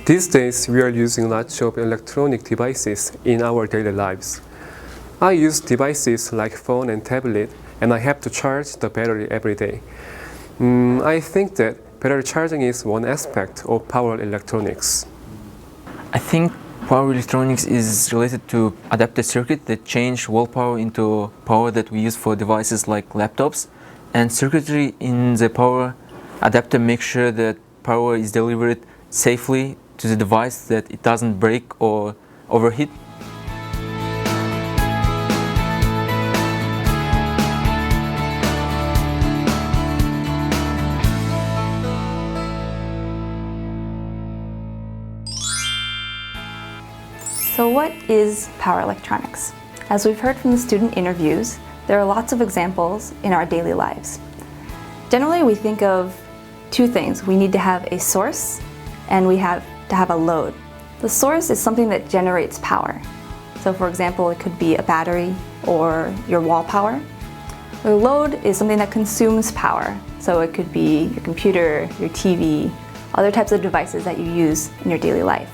These days, we are using lots of electronic devices in our daily lives. I use devices like phone and tablet, and I have to charge the battery every day. I think that battery charging is one aspect of power electronics. I think power electronics is related to adapted circuit that change wall power into power that we use for devices like laptops, and circuitry in the power adapter makes sure that power is delivered safely to the device, that it doesn't break or overheat. So what is power electronics? As we've heard from the student interviews, there are lots of examples in our daily lives. Generally, we think of two things. We need to have a source and we have to have a load. The source is something that generates power. So for example, it could be a battery or your wall power. The load is something that consumes power. So it could be your computer, your TV, other types of devices that you use in your daily life.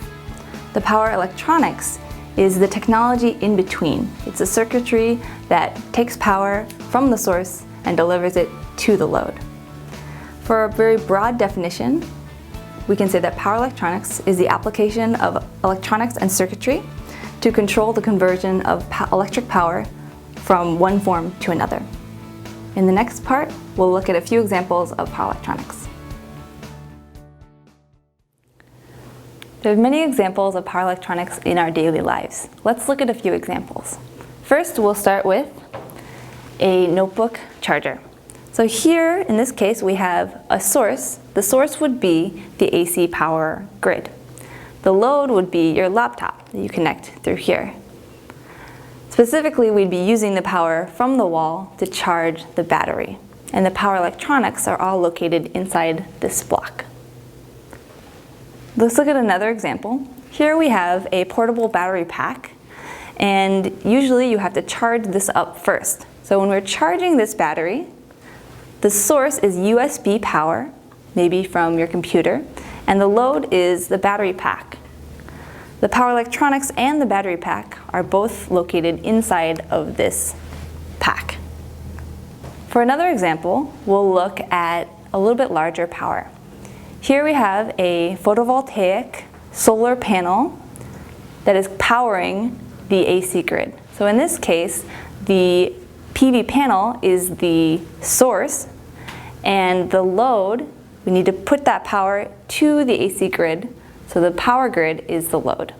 The power electronics is the technology in between. It's a circuitry that takes power from the source and delivers it to the load. For a very broad definition, we can say that power electronics is the application of electronics and circuitry to control the conversion of electric power from one form to another. In the next part, we'll look at a few examples of power electronics. There are many examples of power electronics in our daily lives. Let's look at a few examples. First, we'll start with a notebook charger. So here, in this case, we have a source. The source would be the AC power grid. The load would be your laptop that you connect through here. Specifically, we'd be using the power from the wall to charge the battery. And the power electronics are all located inside this block. Let's look at another example. Here we have a portable battery pack, and usually you have to charge this up first. So when we're charging this battery, the source is USB power, maybe from your computer, and the load is the battery pack. The power electronics and the battery pack are both located inside of this pack. For another example, we'll look at a little bit larger power. Here we have a photovoltaic solar panel that is powering the AC grid. So in this case, the PV panel is the source, and the load, we need to put that power to the AC grid, so the power grid is the load.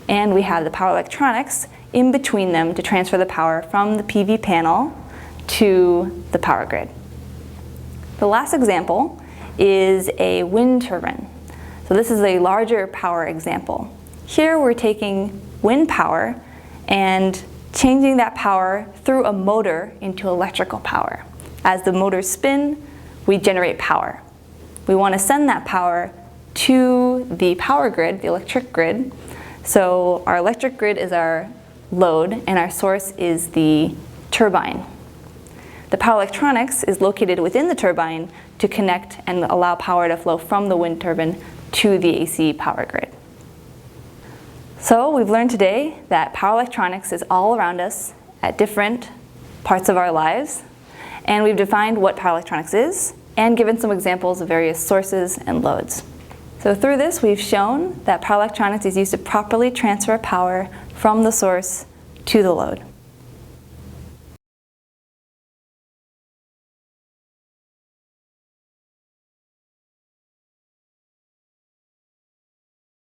And we have the power electronics in between them to transfer the power from the PV panel to the power grid. The last example is a wind turbine. So this is a larger power example. Here we're taking wind power and changing that power through a motor into electrical power. As the motors spin, we generate power. We want to send that power to the power grid, the electric grid. So our electric grid is our load and our source is the turbine. The power electronics is located within the turbine to connect and allow power to flow from the wind turbine to the AC power grid. So we've learned today that power electronics is all around us at different parts of our lives, and we've defined what power electronics is and given some examples of various sources and loads. So through this, we've shown that power electronics is used to properly transfer power from the source to the load.